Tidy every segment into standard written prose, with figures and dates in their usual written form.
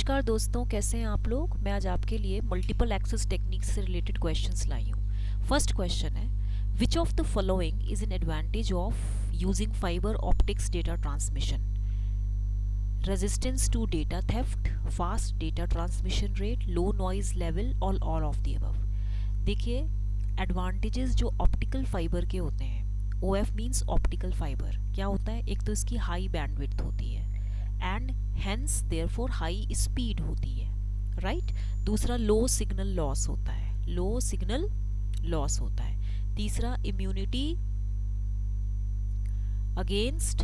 नमस्कार दोस्तों, कैसे हैं आप लोग। मैं आज आपके लिए मल्टीपल एक्सेस टेक्निक्स से रिलेटेड क्वेश्चंस लाई हूँ। फर्स्ट क्वेश्चन है, which of the following is an advantage of using fibre optics data transmission? Resistance to data theft, fast data transmission rate, low noise level और all of the above. देखिए, advantages जो optical fibre के होते हैं, O F means optical fibre, क्या होता है? एक तो इसकी हाई बैंडविड्थ होती है and hence therefore high speed होती है, राइट। दूसरा, लो सिग्नल लॉस होता है, लो सिग्नल लॉस होता है। तीसरा, immunity against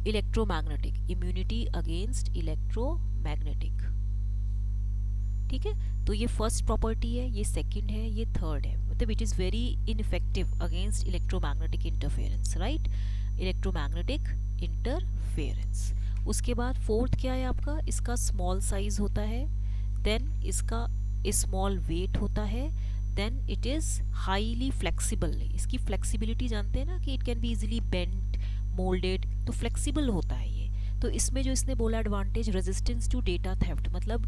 electromagnetic, immunity against electromagnetic. ठीक है, तो ये फर्स्ट प्रॉपर्टी है, ये सेकंड है, ये थर्ड है। मतलब it is very ineffective against electromagnetic interference, right, electromagnetic interference. उसके बाद फोर्थ क्या है आपका? इसका स्मॉल साइज होता है, देन इसका स्मॉल वेट होता है, then it is highly flexible. इसकी फ्लेक्सिबिलिटी जानते हैं ना कि it can be easily bent, moulded, तो फ्लेक्सिबल होता है ये। तो इसमें जो इसने बोला advantage, resistance to data theft, मतलब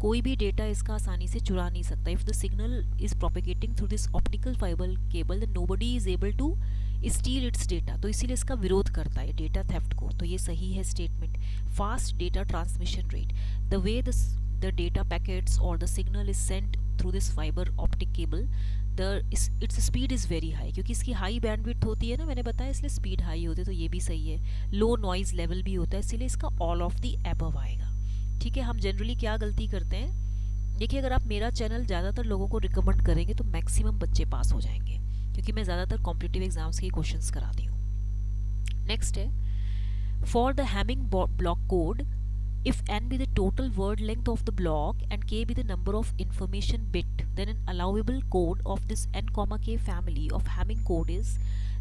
कोई भी डेटा इसका आसानी से चुरा नहीं सकता। If the signal is propagating through this optical fibre cable, then nobody is able to steal its data, तो इसीलिए इसका विरोध करता है डेटा थेफ्ट को। तो ये सही है statement. Fast data transmission rate, the way the data packets और the signal is sent through this fibre optic cable, its speed is very high, क्योंकि इसकी हाई बैंडविड्थ होती है ना, मैंने बताया, इसलिए स्पीड हाई होती है, तो ये भी सही है। लो नॉइज लेवल भी होता है, इसीलिए इसका ऑल ऑफ द एबव आएगा। ठीक है, हम जनरली क्या गलती करते हैं, देखिए, अगर आप मेरा चैनल ज़्यादातर लोगों को रिकमेंड करेंगे तो मैक्सिमम बच्चे पास हो जाएंगे, क्योंकि मैं ज़्यादातर कॉम्पिटिटिव एग्जाम्स के क्वेश्चंस कराती हूँ। नेक्स्ट है, for the Hamming block code, if n be the total word length of the block and k be the number of information bit, then an allowable code of this n comma k family of Hamming code is,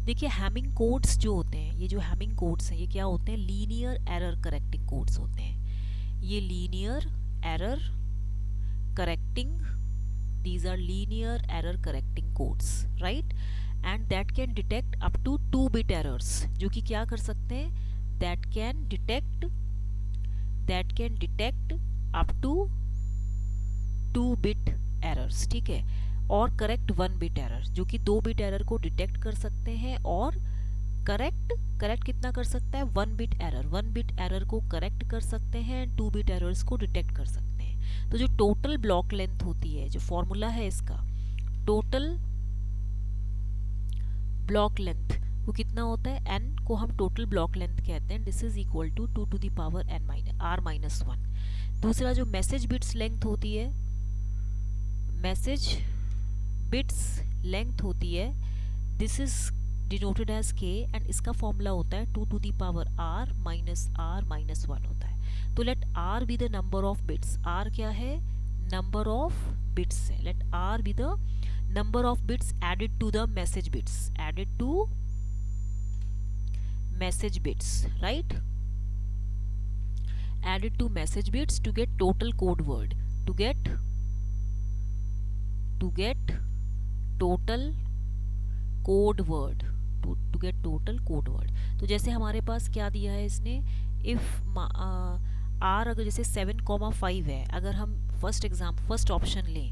देखिए Hamming codes जो होते हैं, ये जो Hamming codes हैं, ये क्या होते हैं? लीनियर एरर करेक्टिंग कोड्स होते हैं। ये linear error correcting, these are linear error correcting codes, right, and that can detect up to 2-bit errors, जो कि क्या कर सकते हैं? that can detect up to 2-bit errors, ठीक है, और करेक्ट 1-bit error, जो कि 2-bit error को डिटेक्ट कर सकते हैं, और करेक्ट कितना कर सकता है? 1-bit error को करेक्ट कर सकते हैं, 2-bit errors को डिटेक्ट कर सकते हैं। तो जो टोटल ब्लॉक लेंथ होती है, जो फॉर्मूला है इसका, टोटल ब्लॉक लेंथ, वो कितना होता है? n को हम टोटल ब्लॉक लेंथ कहते हैं, this is equal to 2 to the power n r minus 1। दूसरा, जो मैसेज बिट्स लेंथ होती है, मैसेज बिट्स लेंथ होती है, this is denoted as k, and इसका फॉर्मूला होता है 2 to the power r minus 1 होता है। तो let r be the number of bits, r क्या है? नंबर ऑफ बिट्स है। Let r be the number of bits added to the message bits, right, added to message bits to get total code word, to get total code word, to get total code word। तो जैसे हमारे पास क्या दिया है इसने, if r अगर जैसे 7,5 है, अगर हम फर्स्ट ऑप्शन लें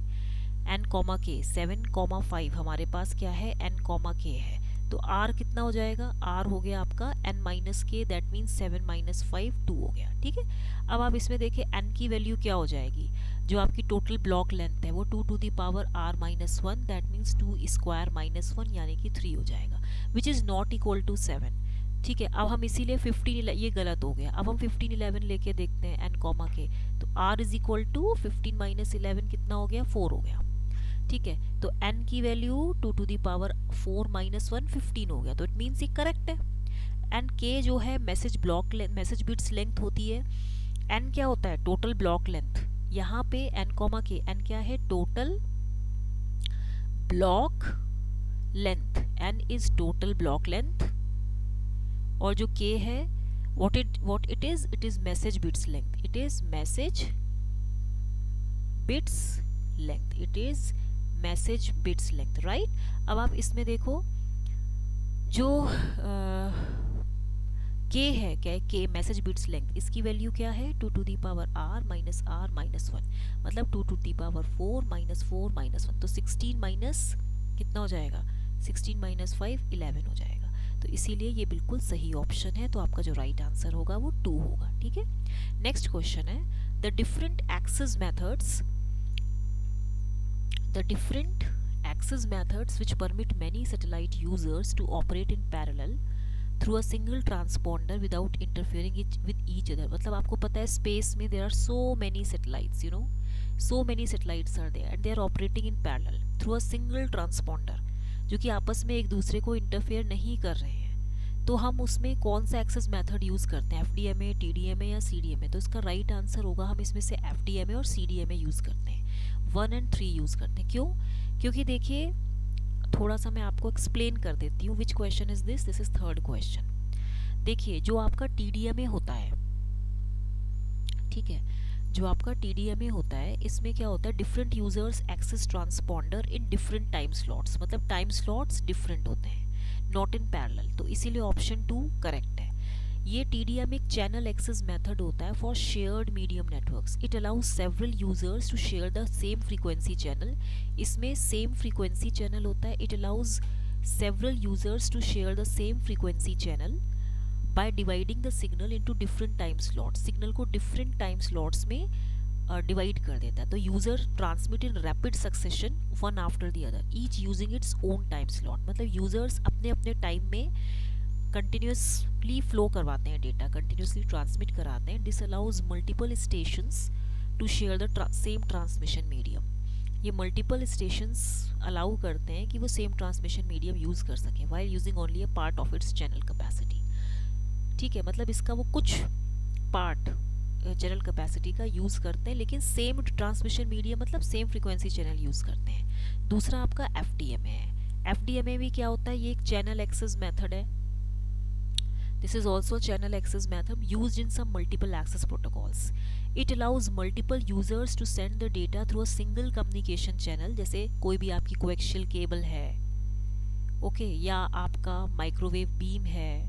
n, k 7,5, हमारे पास क्या है? n, k है, तो r कितना हो जाएगा? r हो गया आपका n minus k, that means 7 minus 5 2 हो गया। ठीक है, अब आप इसमें देखें n की वैल्यू क्या हो जाएगी, जो आपकी टोटल ब्लॉक लेंथ है वो 2 to the power r minus 1, that means 2 square minus 1 यानी कि 3 हो जाएगा, which is not equal to 7। ठीक है, अब हम इसीलिए 15, ये गलत हो गया, अब हम 15 11 लेके देखते हैं n, k, तो r is equal to 15 minus 11 कितना हो गया? 4 हो गया। ठीक है, तो n की value 2 to the power 4 minus 1 15 हो गया, तो इट मीन्स ये करेक्ट है। एंड k जो है मैसेज बिट्स लेंथ होती है, n क्या होता है? Total block length. यहाँ पे n, k, n क्या है? Total block length, n is total block length, और जो k है what it is message bits length, it is message bits length, right. अब आप इसमें देखो, जो k है, क्या है k, मैसेज बिट्स लेंथ, इसकी वैल्यू क्या है 2 to the power r minus r minus 1, मतलब 2 to the power 4 minus 4 minus 1, तो 16 माइनस कितना हो जाएगा, 16 माइनस 5 11 हो जाएगा। तो इसीलिए ये बिल्कुल सही ऑप्शन है, तो आपका जो राइट आंसर होगा वो 2 होगा। ठीक है, नेक्स्ट क्वेश्चन है the different access methods, the different access methods which permit many satellite users to operate in parallel through a single transponder without interfering with each other। मतलब आपको पता है स्पेस में there are so many satellites, you know, so many satellites are there and they are operating in parallel through a single transponder, जो कि आपस में एक दूसरे को इंटरफेयर नहीं कर रहे हैं। तो हम उसमें कौन सा एक्सेस मेथड यूज़ करते हैं, FDMA, TDMA या CDMA? तो इसका राइट आंसर होगा हम इसमें से FDMA और CDMA यूज़ करते हैं, 1 और 3 यूज़ करते हैं। क्यों? क्योंकि देखिए थोड़ा सा मैं आपको एक्सप्लेन कर देती हूँ। Which question is this, this is third question. देखिए जो आपका TDMA होता है, ठीक है, जो आपका TDMA होता है इसमें क्या होता है, different users access transponder in different time slots, मतलब टाइम स्लॉट्स डिफरेंट होते हैं, नॉट इन पैरेलल। तो इसीलिए ऑप्शन 2 करेक्ट है। ये TDMA एक चैनल एक्सेस मेथड होता है for shared medium networks. It allows several users to share the same frequency channel. इसमें सेम फ्रीक्वेंसी चैनल होता है। It allows several users to share the same frequency channel by dividing the signal into different time slots. Signal को different time slots में divide कर देता है। तो user transmit in rapid succession one after the other, each using its own time slot. मतलब users अपने अपने time में कंटिन्यूसली फ्लो करवाते हैं, डेटा कंटिन्यूसली ट्रांसमिट कराते हैं। This allows multiple stations to share the same transmission medium. ये multiple stations allow करते हैं कि वो सेम ट्रांसमिशन मीडियम यूज़ कर सकें while using only a part of its channel capacity. ठीक है, मतलब इसका वो कुछ पार्ट चैनल कैपेसिटी का यूज़ करते हैं, लेकिन सेम ट्रांसमिशन मीडियम मतलब सेम फ्रीक्वेंसी चैनल यूज़ करते हैं। दूसरा आपका FDMA है। FDMA भी क्या होता है, ये एक चैनल एक्सेस मेथड है। This is also a channel access method used in some multiple access protocols. It allows multiple users to send the data through a single communication channel, जैसे कोई भी आपकी कोएक्शियल केबल है, okay, या आपका microwave beam है।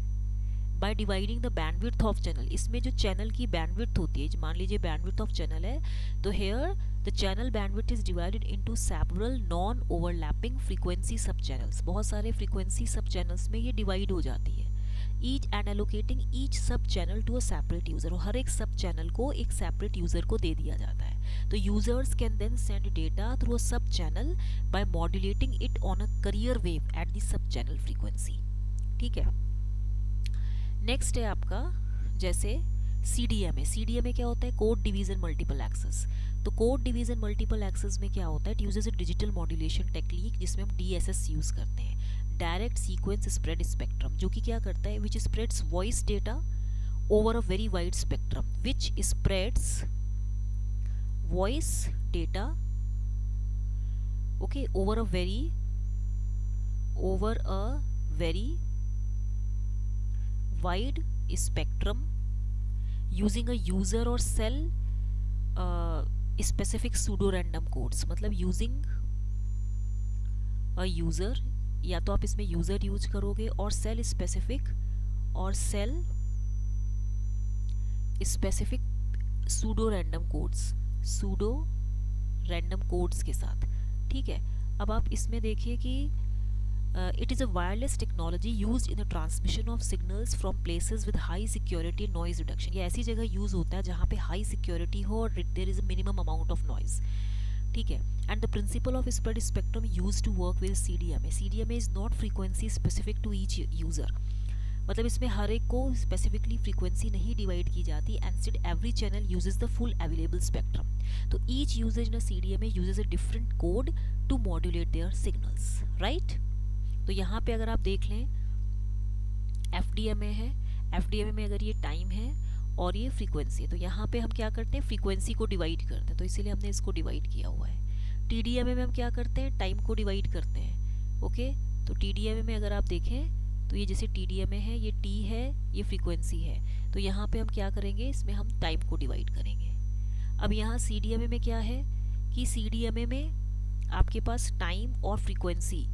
Bye dividing the bandwidth of channel, इसमें जो चैनल की बैंडविड्थ होती है, मान लीजिए बैंडविड्थ ऑफ चैनल है, तो here the channel bandwidth is divided into several non overlapping frequency sub channels. बहुत सारे फ्रीक्वेंसी सब चैनल्स में ये डिवाइड हो जाती है। Each and allocating each sub channel to a separate user, और हर एक सब चैनल को एक सेपरेट यूजर को दे दिया जाता है। तो users can then send data through a sub channel by modulating it on a carrier wave at the sub channel frequency. ठीक है, नेक्स्ट है आपका जैसे CDMA। CDMA क्या होता है, कोड डिवीजन मल्टीपल एक्सेस। तो कोड डिवीजन मल्टीपल एक्सेस में क्या होता है, it uses a digital modulation technique जिसमें हम DSS यूज करते हैं, डायरेक्ट सीक्वेंस स्प्रेड स्पेक्ट्रम, जो कि क्या करता है, which spreads voice data over a very wide spectrum, which spreads voice data okay over a very wide spectrum using a user और cell specific pseudo random codes. मतलब using a user, या तो आप इसमें यूजर यूज करोगे, और cell specific pseudo random codes के साथ। ठीक है, अब आप इसमें देखिए कि it is a wireless technology used in the transmission of signals from places with high security noise reduction. ये ऐसी जगह यूज होता है जहाँ पे हाई सिक्योरिटी हो और there is a minimum amount of noise. ठीक है, and the principle of spread spectrum use to work with CDMA। CDMA is not frequency specific to each user, मतलब इसमें हर एक को स्पेसिफिकली फ्रीक्वेंसी नहीं डिवाइड की जाती, and every channel uses the full available spectrum. तो each user in CDMA uses a different code to modulate their signals, right. तो यहाँ पे अगर आप देख लें FDMA है, FDMA में अगर ये टाइम है और ये फ्रीक्वेंसी है, तो यहाँ पे हम क्या करते हैं, फ्रीक्वेंसी को डिवाइड करते हैं, तो इसीलिए हमने इसको डिवाइड किया हुआ है। TDMA में हम क्या करते हैं, टाइम को डिवाइड करते हैं। ओके, तो TDMA में अगर आप देखें तो ये जैसे TDMA है, ये T है, ये फ्रीक्वेंसी है, तो यहाँ पे हम क्या करेंगे, इसमें हम टाइम को डिवाइड करेंगे। अब यहाँ CDMA में क्या है कि CDMA में आपके पास टाइम और फ्रीक्वेंसी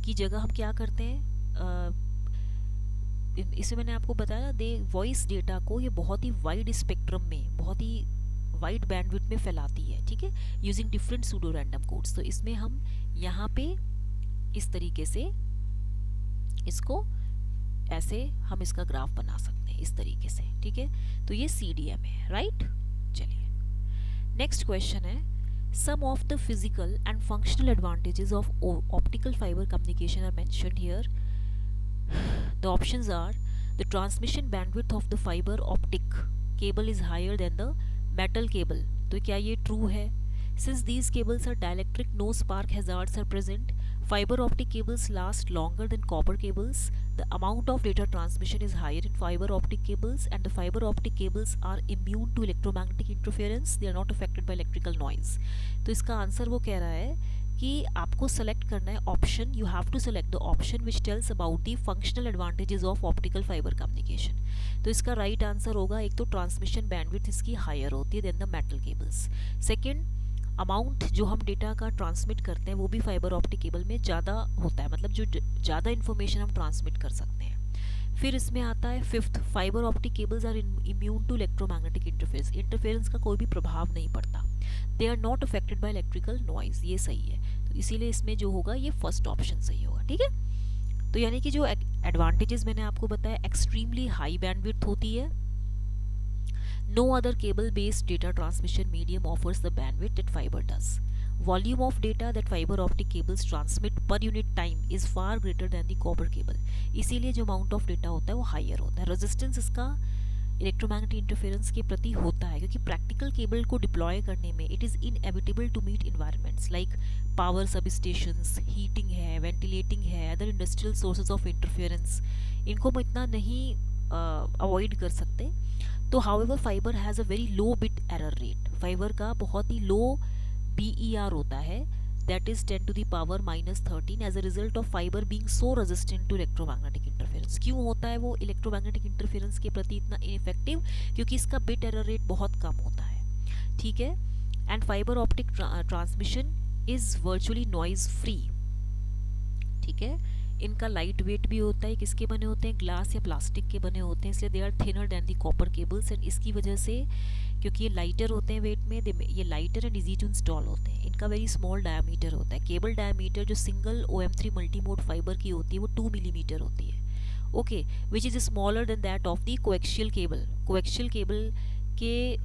की जगह हम क्या करते हैं, इसमें मैंने आपको बताया दे वॉइस डेटा को ये बहुत ही वाइड स्पेक्ट्रम में, बहुत ही वाइड बैंडविड्थ में फैलाती है, ठीक है, using different pseudo random codes. तो इसमें हम यहाँ पे इस तरीके से इसको ऐसे हम इसका ग्राफ बना सकते हैं इस तरीके से, ठीक है। तो ये CDM है, राइट। चलिए नेक्स्ट क्वेश्चन है, some of the physical and functional advantages of optical fiber communication are mentioned here. The options are: the transmission bandwidth of the fiber optic cable is higher than the metal cable. तो क्या ये true है? Since these cables are dielectric, no spark hazards are present. Fiber optic cables last longer than copper cables. The amount of data transmission is higher in fiber optic cables, and the fiber optic cables are immune to electromagnetic interference. They are not affected by electrical noise. तो इसका answer वो कह रहा है कि आपको select करना है option, you have to select the option which tells about the functional advantages of optical fibre communication. तो इसका राइट आंसर होगा, एक तो ट्रांसमिशन बैंडविड्थ इसकी हायर होती है than the metal cables. Second, amount जो हम डेटा का ट्रांसमिट करते हैं वो भी फाइबर ऑप्टिक केबल में ज़्यादा होता है, मतलब जो ज़्यादा इन्फॉर्मेशन हम ट्रांसमिट कर सकते हैं। फिर इसमें आता है fifth, fibre optic cables are immune to electromagnetic interference का कोई भी प्रभाव नहीं पड़ता। They are not affected by electrical noise, ये सही है। तो इसीलिए इसमें जो होगा ये फर्स्ट ऑप्शन सही होगा, ठीक है। तो यानी कि जो एडवांटेजेस मैंने आपको बताया, एक्सट्रीमली हाई बैंडविड्थ होती है, no other cable based data transmission medium offers the bandwidth that fiber does. Volume of data that fiber optic cables transmit per unit time is far greater than the copper cable. इसीलिए जो amount of data होता है वो higher होता है। Resistance इसका electromagnetic interference के प्रति होता है, क्योंकि प्रैक्टिकल केबल को डिप्लॉय करने में it is inevitable to meet environments like power substations, heating है, वेंटिलेटिंग है, other industrial sources of interference, इनको हम इतना नहीं अवॉइड कर सकते। तो however fibre has a very low bit error rate, fibre का बहुत ही लो BER होता है, that is 10 to the power -13 as a result of fibre being so resistant to electromagnetic interference. क्यों होता है वो इलेक्ट्रोमैग्नेटिक इंटरफेरेंस के प्रति इतना इनइफेक्टिव? क्योंकि इसका बिट एरर रेट बहुत कम होता है, ठीक है। And fibre optic transmission is virtually noise free, ठीक है। इनका लाइट वेट भी होता है, किसके बने होते हैं, ग्लास या प्लास्टिक के बने होते हैं, इसलिए they are thinner than the copper cables. And इसकी वजह से, क्योंकि ये लाइटर होते हैं वेट में, ये lighter and easy to install होते हैं, इनका वेरी स्मॉल डायमीटर होता है। केबल डायमीटर जो सिंगल OM3 मल्टीमोड फाइबर की होती है वो 2 मिलीमीटर होती है, okay, which is smaller than that of the coaxial cable. Coaxial cable के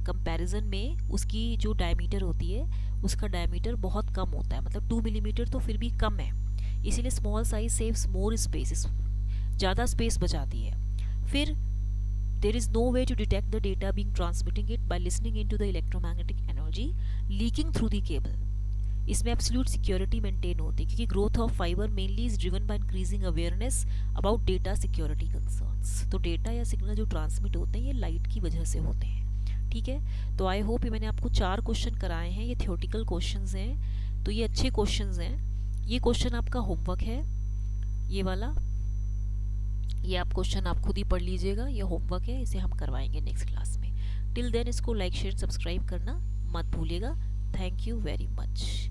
कंपैरिजन में उसकी जो डायमीटर होती है उसका डायमीटर बहुत कम होता है, मतलब 2 मिलीमीटर तो फिर भी कम है, इसीलिए small size saves more space, ज़्यादा स्पेस बचाती है। फिर there is no way to detect the data being transmitting it by listening into the electromagnetic energy leaking through the cable. इसमें एब्सोल्यूट सिक्योरिटी मेंटेन होती है, क्योंकि growth of fibre mainly is driven by increasing awareness about data security concerns. तो data या signal जो transmit होते हैं ये लाइट की वजह से होते हैं, ठीक है। तो आई होप ये मैंने आपको 4 क्वेश्चन कराए हैं, ये थियोरेटिकल क्वेश्चंस हैं, तो ये अच्छे क्वेश्चंस हैं। ये क्वेश्चन आपका होमवर्क है, ये वाला, ये आप क्वेश्चन आप खुद ही पढ़ लीजिएगा, ये होमवर्क है, इसे हम करवाएंगे नेक्स्ट क्लास में। टिल देन इसको लाइक शेयर सब्सक्राइब करना मत भूलिएगा। Thank you very much.